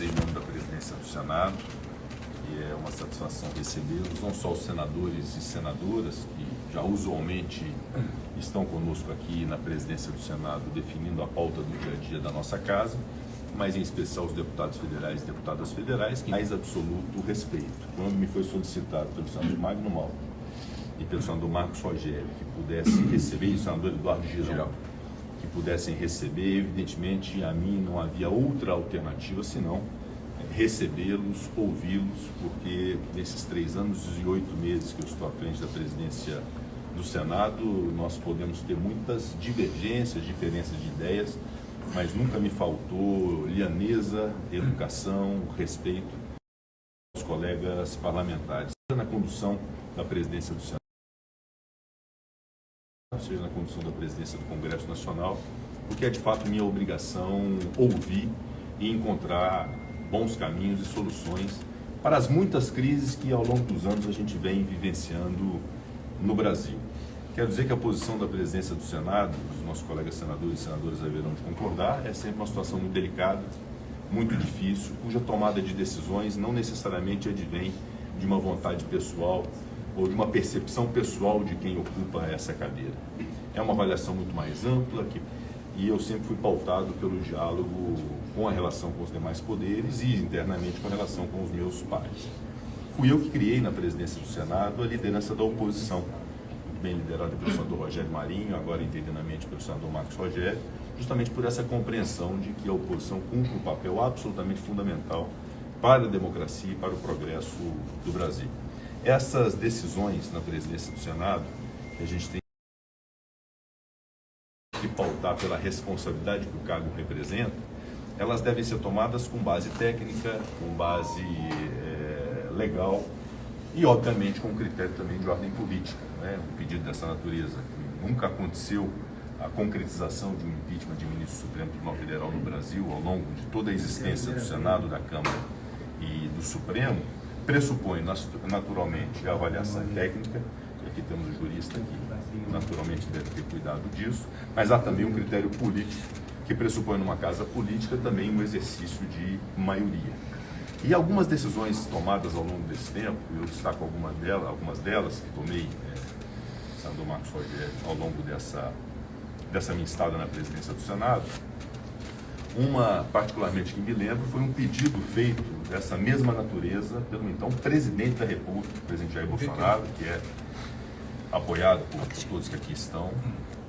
vocês em nome da presidência do Senado, e é uma satisfação recebê-los, não só os senadores e senadoras, que já usualmente estão conosco aqui na presidência do Senado, definindo a pauta do dia a dia da nossa casa, mas em especial os deputados federais e deputadas federais, que mais absoluto respeito. Quando me foi solicitado pelo senador Magno Malta e pelo senador Marcos Rogério que pudessem receber, e o senador Eduardo Girão, que pudessem receber, evidentemente a mim não havia outra alternativa senão recebê-los, ouvi-los, porque nesses 3 anos e 8 meses que eu estou à frente da presidência do Senado, nós podemos ter muitas divergências, diferenças de ideias, mas nunca me faltou lhaneza, educação, respeito aos colegas parlamentares, seja na condução da presidência do Senado, seja na condução da presidência do Congresso Nacional, porque é de fato minha obrigação ouvir e encontrar bons caminhos e soluções para as muitas crises que ao longo dos anos a gente vem vivenciando no Brasil. Quero dizer que a posição da presidência do Senado, os nossos colegas senadores e senadoras haverão de concordar, é sempre uma situação muito delicada, muito difícil, cuja tomada de decisões não necessariamente advém de uma vontade pessoal ou de uma percepção pessoal de quem ocupa essa cadeira. É uma avaliação muito mais ampla e eu sempre fui pautado pelo diálogo com a relação com os demais poderes e internamente com a relação com os meus pares. Fui eu que criei na presidência do Senado a liderança da oposição, bem liderada pelo senador Rogério Marinho, agora interinamente pelo senador Marcos Rogério, justamente por essa compreensão de que a oposição cumpre um papel absolutamente fundamental para a democracia e para o progresso do Brasil. Essas decisões na presidência do Senado, que a gente tem que pautar pela responsabilidade que o cargo representa, elas devem ser tomadas com base técnica, com base legal e, obviamente, com critério também de ordem política. Um pedido dessa natureza, que nunca aconteceu a concretização de um impeachment de ministro do Supremo Tribunal Federal no Brasil ao longo de toda a existência do Senado, da Câmara e do Supremo, pressupõe naturalmente a avaliação técnica, e aqui temos o jurista que naturalmente deve ter cuidado disso, mas há também um critério político que pressupõe numa casa política também um exercício de maioria. E algumas decisões tomadas ao longo desse tempo, eu destaco algumas delas que tomei, senador Marcos Rogério, ao longo dessa minha estada na presidência do Senado. Uma, particularmente, que me lembro, foi um pedido feito dessa mesma natureza pelo então presidente da República, o presidente Jair Bolsonaro, que é apoiado por todos que aqui estão.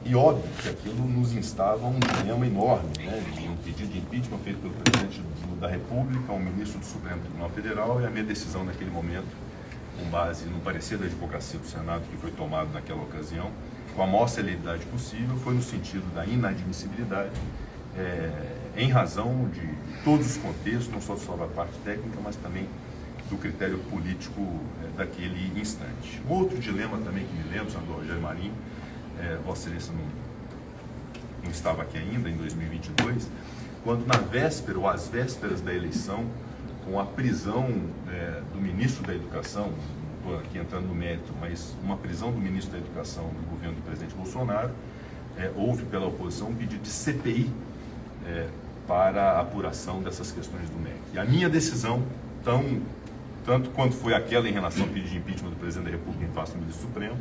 E óbvio que aquilo nos instava a um dilema enorme, de um pedido de impeachment feito pelo presidente da República, um ministro do Supremo Tribunal Federal, e a minha decisão naquele momento, com base no parecer da advocacia do Senado que foi tomado naquela ocasião, com a maior celeridade possível, foi no sentido da inadmissibilidade, em razão de todos os contextos, não só da parte técnica, mas também do critério político daquele instante. Um outro dilema também que me lembro, senador Rogério Marinho, Vossa Excelência não estava aqui ainda, em 2022, quando na véspera ou às vésperas da eleição, com a prisão do ministro da Educação, não estou aqui entrando no mérito, mas uma prisão do ministro da Educação do governo do presidente Bolsonaro, houve pela oposição um pedido de CPI para a apuração dessas questões do MEC. E a minha decisão, tanto quanto foi aquela em relação ao pedido de impeachment do presidente da República em face do ministro Supremo,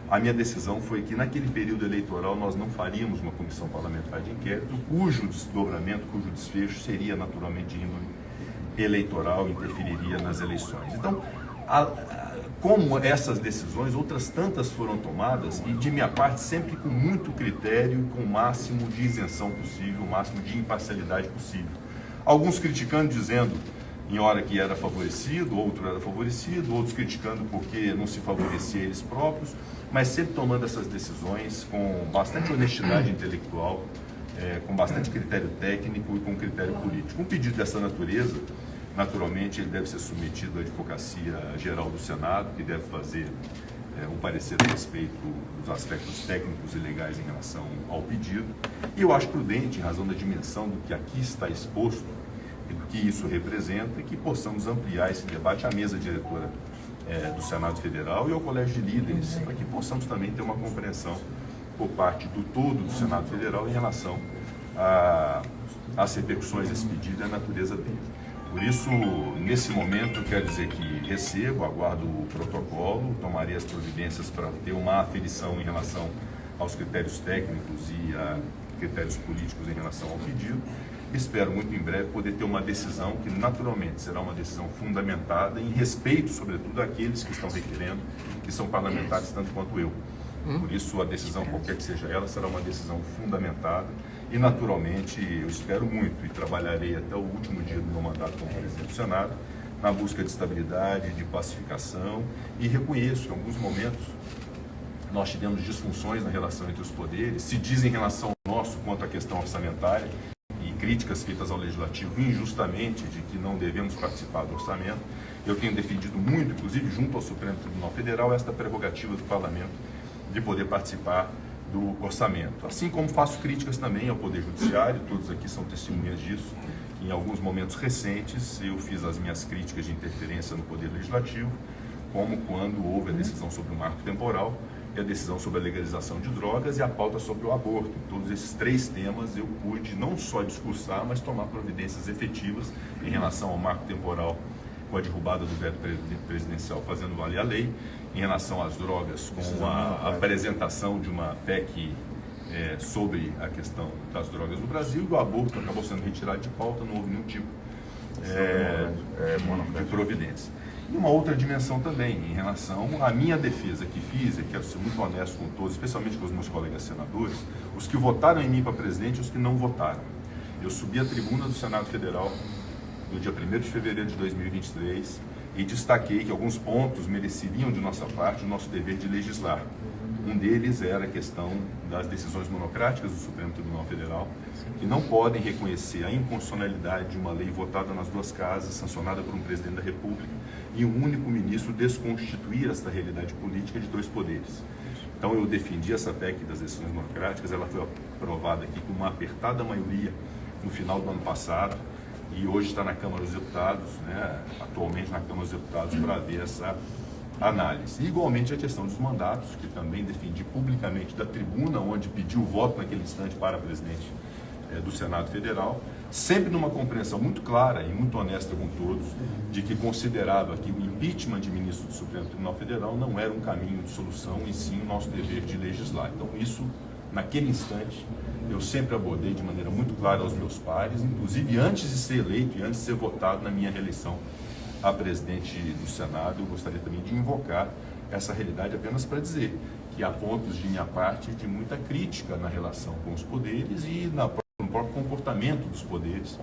a minha decisão foi que naquele período eleitoral nós não faríamos uma comissão parlamentar de inquérito, cujo desdobramento, cujo desfecho seria naturalmente de índole eleitoral, interferiria nas eleições. Então, como essas decisões, outras tantas foram tomadas, e de minha parte sempre com muito critério e com o máximo de isenção possível, o máximo de imparcialidade possível. Alguns criticando, dizendo em hora que era favorecido, outro era favorecido, outros criticando porque não se favorecia eles próprios, mas sempre tomando essas decisões com bastante honestidade intelectual, com bastante critério técnico e com critério político. Um pedido dessa natureza, naturalmente, ele deve ser submetido à Advocacia Geral do Senado, que deve fazer um parecer a respeito dos aspectos técnicos e legais em relação ao pedido. E eu acho prudente, em razão da dimensão do que aqui está exposto e do que isso representa, que possamos ampliar esse debate à mesa diretora do Senado Federal e ao Colégio de Líderes, para que possamos também ter uma compreensão por parte do todo do Senado Federal em relação às repercussões desse pedido e à natureza dele. Por isso, nesse momento, eu quero dizer que recebo, aguardo o protocolo, tomarei as providências para ter uma aferição em relação aos critérios técnicos e a critérios políticos em relação ao pedido. Espero muito em breve poder ter uma decisão que naturalmente será uma decisão fundamentada em respeito, sobretudo, àqueles que estão requerendo, que são parlamentares tanto quanto eu. Por isso, a decisão, qualquer que seja ela, será uma decisão fundamentada e, naturalmente, eu espero muito e trabalharei até o último dia do meu mandato como presidente do Senado na busca de estabilidade, de pacificação, e reconheço que em alguns momentos nós tivemos disfunções na relação entre os poderes, se diz em relação ao nosso quanto à questão orçamentária e críticas feitas ao Legislativo injustamente de que não devemos participar do orçamento. Eu tenho defendido muito, inclusive junto ao Supremo Tribunal Federal, esta prerrogativa do Parlamento de poder participar do orçamento. Assim como faço críticas também ao Poder Judiciário, todos aqui são testemunhas disso. Em alguns momentos recentes, eu fiz as minhas críticas de interferência no Poder Legislativo, como quando houve a decisão sobre o marco temporal e a decisão sobre a legalização de drogas e a pauta sobre o aborto. Em todos esses três temas eu pude não só discursar, mas tomar providências efetivas em relação ao marco temporal, com a derrubada do veto presidencial fazendo valer a lei, em relação às drogas, com a apresentação de uma PEC sobre a questão das drogas no Brasil, e o aborto acabou sendo retirado de pauta, não houve nenhum tipo de providência. E uma outra dimensão também, em relação à minha defesa que fiz, e quero ser muito honesto com todos, especialmente com os meus colegas senadores, os que votaram em mim para presidente e os que não votaram. Eu subi a tribuna do Senado Federal no dia 1º de fevereiro de 2023 e destaquei que alguns pontos mereceriam de nossa parte o nosso dever de legislar. Um deles era a questão das decisões monocráticas do Supremo Tribunal Federal, que não podem reconhecer a inconstitucionalidade de uma lei votada nas duas casas, sancionada por um presidente da República, e um único ministro desconstituir esta realidade política de dois poderes. Então eu defendi essa PEC das decisões monocráticas, ela foi aprovada aqui com uma apertada maioria no final do ano passado, e hoje está na Câmara dos Deputados, atualmente na Câmara dos Deputados, para ver essa análise. E, igualmente, a questão dos mandatos, que também defendi publicamente da tribuna, onde pedi o voto naquele instante para presidente do Senado Federal, sempre numa compreensão muito clara e muito honesta com todos, de que considerava que o impeachment de ministro do Supremo Tribunal Federal não era um caminho de solução, e sim o nosso dever de legislar. Então, isso, naquele instante, eu sempre abordei de maneira muito clara aos meus pares, inclusive antes de ser eleito e antes de ser votado na minha reeleição a presidente do Senado. Eu gostaria também de invocar essa realidade apenas para dizer que há pontos de minha parte de muita crítica na relação com os poderes e no próprio comportamento dos poderes,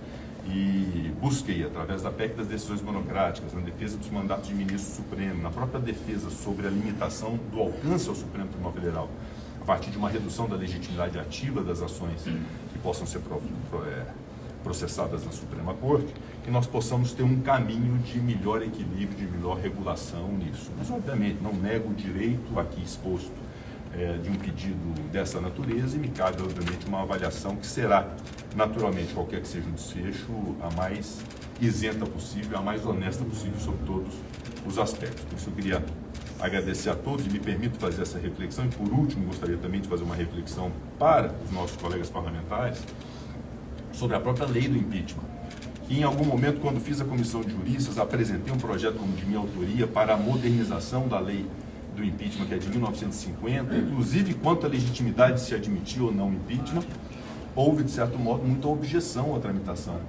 e busquei, através da PEC das decisões monocráticas, na defesa dos mandatos de ministro supremo, na própria defesa sobre a limitação do alcance ao Supremo Tribunal Federal, a partir de uma redução da legitimidade ativa das ações que possam ser processadas na Suprema Corte, que nós possamos ter um caminho de melhor equilíbrio, de melhor regulação nisso. Mas, obviamente, não nego o direito aqui exposto de um pedido dessa natureza, e me cabe, obviamente, uma avaliação que será, naturalmente, qualquer que seja o desfecho, a mais isenta possível, a mais honesta possível sobre todos os aspectos. Por isso eu queria agradecer a todos e me permito fazer essa reflexão. E, por último, gostaria também de fazer uma reflexão para os nossos colegas parlamentares sobre a própria lei do impeachment, que em algum momento, quando fiz a comissão de juristas, apresentei um projeto como de minha autoria para a modernização da lei do impeachment, que é de 1950, inclusive quanto à legitimidade de se admitir ou não impeachment. Houve, de certo modo, muita objeção à tramitação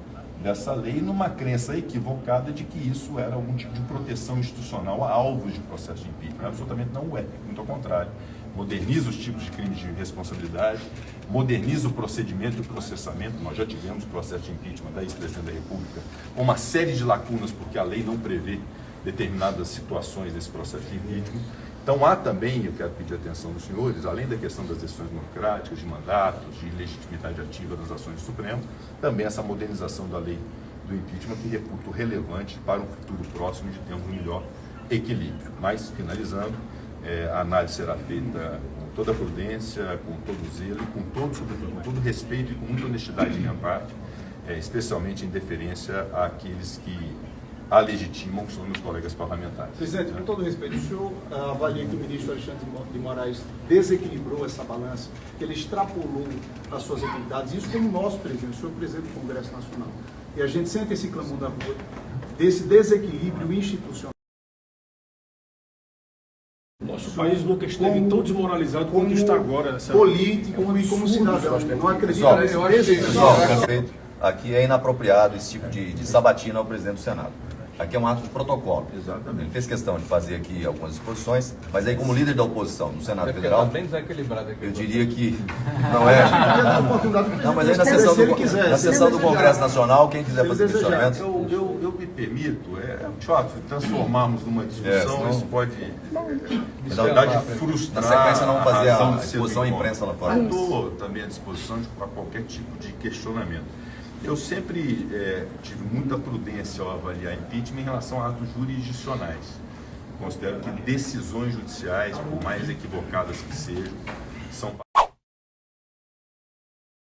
dessa lei, numa crença equivocada de que isso era algum tipo de proteção institucional a alvos de processo de impeachment. Absolutamente não é, muito ao contrário. Moderniza os tipos de crimes de responsabilidade, moderniza o procedimento e o processamento. Nós já tivemos processo de impeachment da ex-presidente da República com uma série de lacunas, porque a lei não prevê determinadas situações desse processo de impeachment. Então há também, eu quero pedir a atenção dos senhores, além da questão das decisões democráticas, de mandatos, de legitimidade ativa das ações do Supremo, também essa modernização da lei do impeachment, que reputo relevante para um futuro próximo de termos um melhor equilíbrio. Mas, finalizando, a análise será feita com toda a prudência, com todo o zelo, sobretudo com todo respeito e com muita honestidade de minha parte, especialmente em deferência àqueles que a legitimam, que são meus colegas parlamentares. Presidente, com todo respeito, o senhor avalia que o ministro Alexandre de Moraes desequilibrou essa balança, que ele extrapolou as suas atividades, isso como nosso presidente, o senhor presidente do Congresso Nacional. E a gente sente esse clamor da rua, desse desequilíbrio institucional. Nosso país nunca esteve tão desmoralizado quanto está agora. Político e como cidadão. Não acredito Pessoal, nesse pessoal, desequilíbrio. respeito. Aqui é inapropriado esse tipo de sabatina ao presidente do Senado. Aqui é um ato de protocolo. Exatamente. Ele fez questão de fazer aqui algumas exposições, mas aí como líder da oposição no Senado Está Federal, bem desequilibrado aqui. eu diria que não é. Não, mas aí na Se sessão ele do, quiser, na se ele sessão do desejar. Congresso Nacional, quem quiser Se fazer ele desejar. questionamentos, Eu me permito, de fato, transformarmos numa discussão, senão- isso pode, na Na verdade, frustrar na sequência não fazer razão a de ser exposição à do encontro. imprensa lá fora. Eu estou também à disposição para qualquer tipo de questionamento. Eu sempre tive muita prudência ao avaliar impeachment em relação a atos jurisdicionais. Considero que decisões judiciais, por mais equivocadas que sejam, são